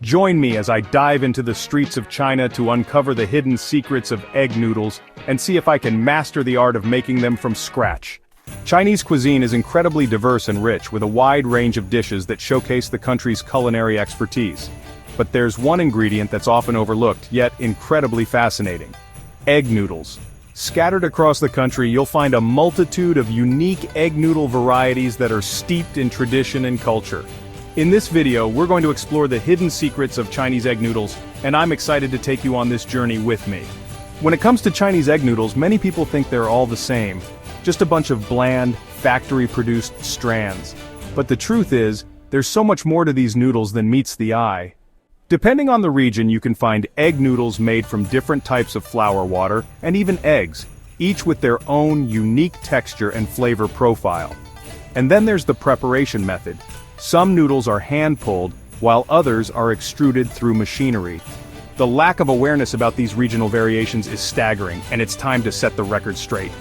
Join me as I dive into the streets of China to uncover the hidden secrets of egg noodles and see if I can master the art of making them from scratch. Chinese cuisine is incredibly diverse and rich, with a wide range of dishes that showcase the country's culinary expertise. But there's one ingredient that's often overlooked, yet incredibly fascinating: egg noodles. Scattered across the country, you'll find a multitude of unique egg noodle varieties that are steeped in tradition and culture. In this video, we're going to explore the hidden secrets of Chinese egg noodles, and I'm excited to take you on this journey with me. When it comes to Chinese egg noodles, many people think they're all the same, just a bunch of bland, factory-produced strands. But the truth is, there's so much more to these noodles than meets the eye. Depending on the region, you can find egg noodles made from different types of flour water, and even eggs, each with their own unique texture and flavor profile. And then there's the preparation method. Some noodles are hand-pulled, while others are extruded through machinery. The lack of awareness about these regional variations is staggering, and it's time to set the record straight.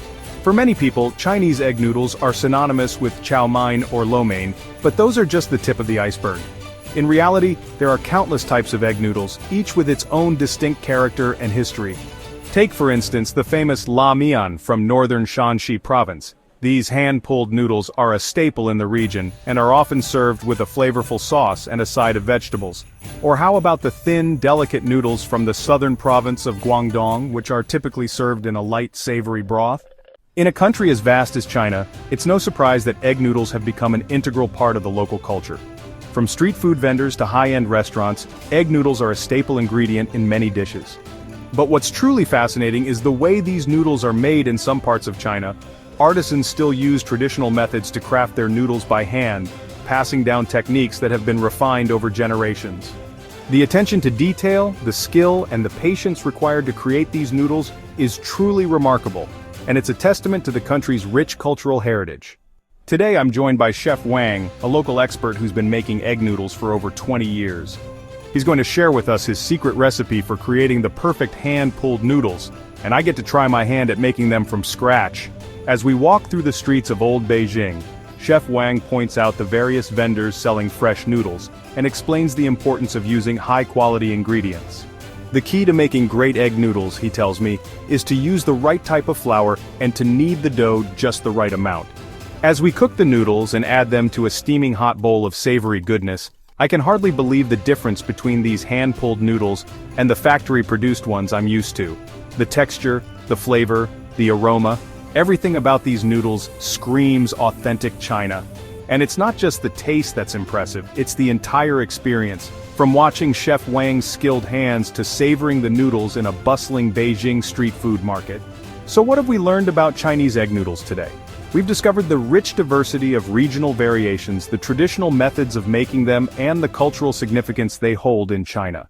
For many people, Chinese egg noodles are synonymous with chow mein or lo mein, but those are just the tip of the iceberg. In reality, there are countless types of egg noodles, each with its own distinct character and history. Take, for instance, the famous la mian from northern Shanxi province. These hand-pulled noodles are a staple in the region, and are often served with a flavorful sauce and a side of vegetables. Or how about the thin, delicate noodles from the southern province of Guangdong, which are typically served in a light, savory broth? In a country as vast as China, it's no surprise that egg noodles have become an integral part of the local culture. From street food vendors to high-end restaurants, egg noodles are a staple ingredient in many dishes. But what's truly fascinating is the way these noodles are made in some parts of China. Artisans still use traditional methods to craft their noodles by hand, passing down techniques that have been refined over generations. The attention to detail, the skill, and the patience required to create these noodles is truly remarkable, and it's a testament to the country's rich cultural heritage. Today I'm joined by Chef Wang, a local expert who's been making egg noodles for over 20 years. He's going to share with us his secret recipe for creating the perfect hand-pulled noodles, and I get to try my hand at making them from scratch. As we walk through the streets of old Beijing, Chef Wang points out the various vendors selling fresh noodles, and explains the importance of using high-quality ingredients. The key to making great egg noodles, he tells me, is to use the right type of flour and to knead the dough just the right amount. As we cook the noodles and add them to a steaming hot bowl of savory goodness, I can hardly believe the difference between these hand-pulled noodles and the factory-produced ones I'm used to. The texture, the flavor, the aroma, everything about these noodles screams authentic China. And it's not just the taste that's impressive, it's the entire experience, from watching Chef Wang's skilled hands to savoring the noodles in a bustling Beijing street food market. So what have we learned about Chinese egg noodles today? We've discovered the rich diversity of regional variations, the traditional methods of making them, and the cultural significance they hold in China.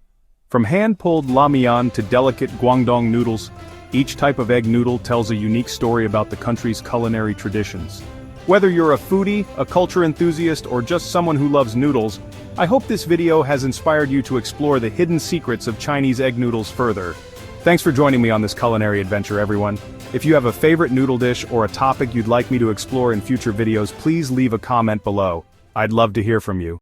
From hand-pulled la mian to delicate Guangdong noodles, each type of egg noodle tells a unique story about the country's culinary traditions. Whether you're a foodie, a culture enthusiast, or just someone who loves noodles, I hope this video has inspired you to explore the hidden secrets of Chinese egg noodles further. Thanks for joining me on this culinary adventure, everyone. If you have a favorite noodle dish or a topic you'd like me to explore in future videos, please leave a comment below. I'd love to hear from you.